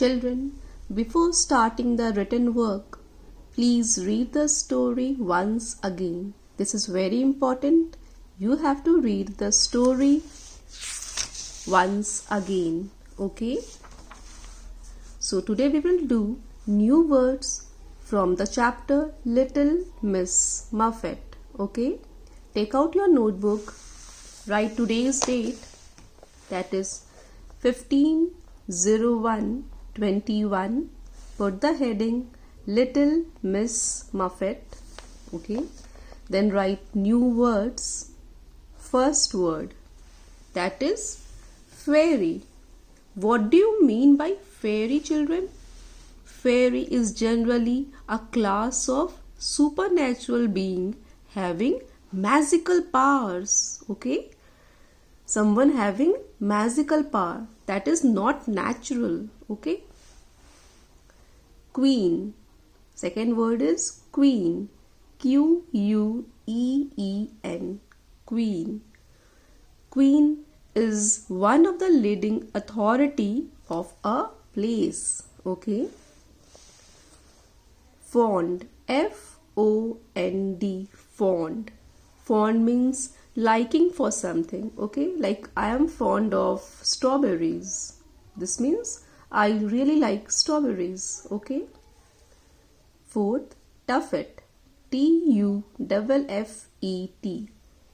Children, before starting the written work, please read the story once again. This is very important. You have to read the story once again. Okay? So today we will do new words from the chapter Little Miss Muffet. Okay? Take out your notebook. Write today's date. That is 15/01/21. Put the heading Little Miss Muffet. Okay? Then write new words. First word, that is fairy. What do you mean by fairy, children? Fairy is generally a class of supernatural being having magical powers. Okay? Someone having magical power that is not natural. Okay? Queen. Second word is queen. Queen. Queen. Queen is one of the leading authority of a place. Okay? Fond. Fond. Fond. Fond means liking for something. Okay? Like I am fond of strawberries. This means I really like strawberries. Okay? Fourth, tuffet. Tuffet.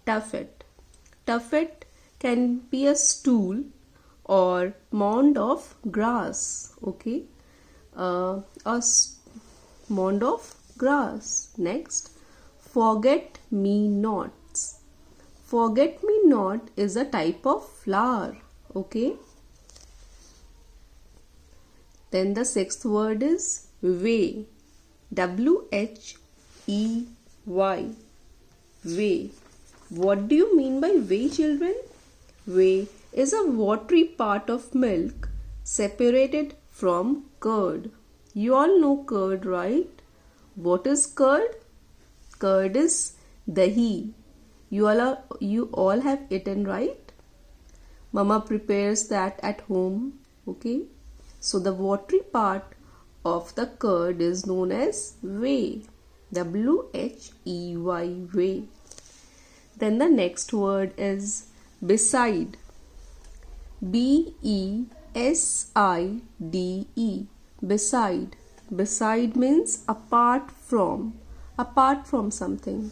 Tuffet. Tuffet can be a stool or mound of grass. Okay? Mound of grass. Next, forget-me-nots. Forget-me-not is a type of flower. Okay? Then the sixth word is way. W-H-E-Y. Whey. What do you mean by whey, children? Whey is a watery part of milk separated from curd. You all know curd, right? What is curd? Curd is dahi. You all have eaten, right? Mama prepares that at home. Okay? So the watery part of the curd is known as whey. W-H-E-Y. Whey. Then the next word is beside. B-E-S-I-D-E. Beside. Beside means apart from. Apart from something.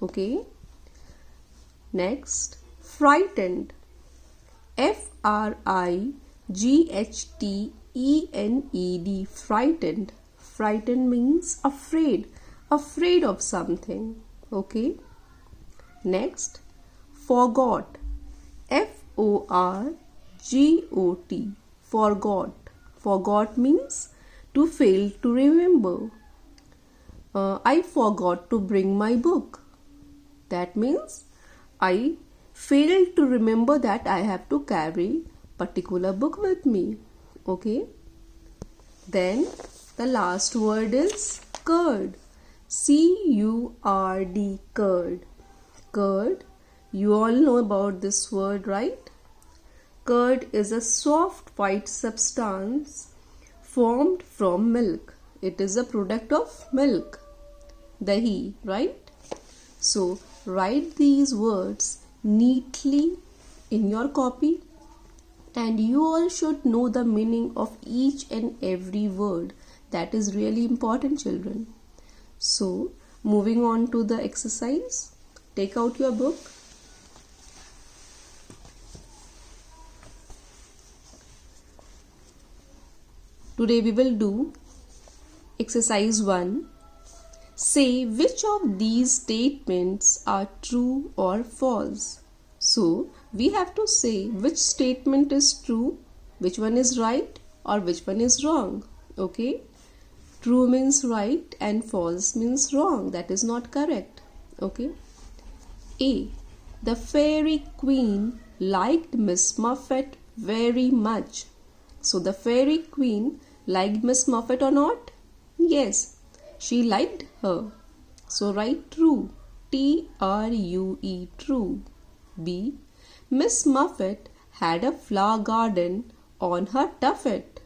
Okay? Next, frightened. F-R-I-G-H-T-E-N-E-D. Frightened. Frightened means afraid. Afraid of something. Okay? Next, forgot. F-O-R-G-O-T. Forgot. Forgot means to fail to remember. I forgot to bring my book. That means I failed to remember that I have to carry particular book with me. Okay? Then the last word is curd. C-U-R-D. Curd. Curd. You all know about this word, right? Curd is a soft white substance formed from milk. It is a product of milk. Dahi, right? So write these words neatly in your copy, and you all should know the meaning of each and every word. That is really important, children. So moving on to the exercise. Take out your book. Today we will do exercise 1. Say which of these statements are true or false. So we have to say which statement is true, which one is right, or which one is wrong. Okay? True means right and false means wrong. That is not correct. Okay? A. The fairy queen liked Miss Muffet very much. So the fairy queen liked Miss Muffet or not? Yes, she liked her. So write true. T-R-U-E. True. B. Miss Muffet had a flower garden on her tuffet.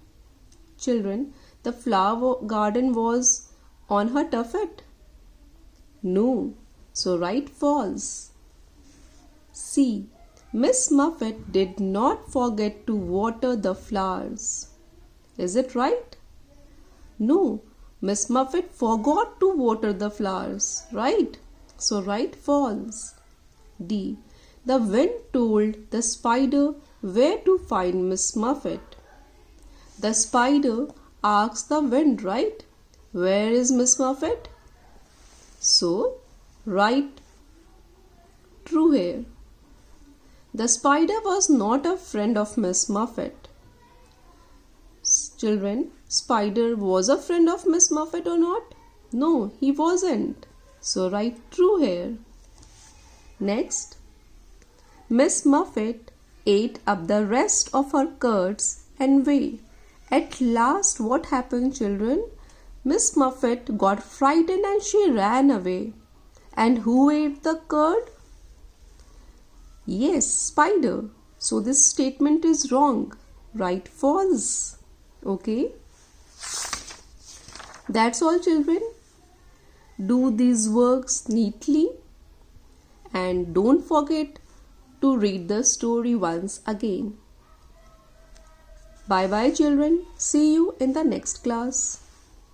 Children, the flower garden was on her tuffet? No. So write false. C. Miss Muffet did not forget to water the flowers. Is it right? No. Miss Muffet forgot to water the flowers. Right? So write false. D. The wind told the spider where to find Miss Muffet. The spider asked the wind, right? Where is Miss Muffet? So, write true here. The spider was not a friend of Miss Muffet. Children, spider was a friend of Miss Muffet or not? No, he wasn't. So, write true here. Next, Miss Muffet ate up the rest of her curds and whey. At last, what happened, children? Miss Muffet got frightened and she ran away. And who ate the curd? Yes, spider. So this statement is wrong. Write false. Okay? That's all, children. Do these works neatly. And don't forget to read the story once again. Bye bye, children. See you in the next class.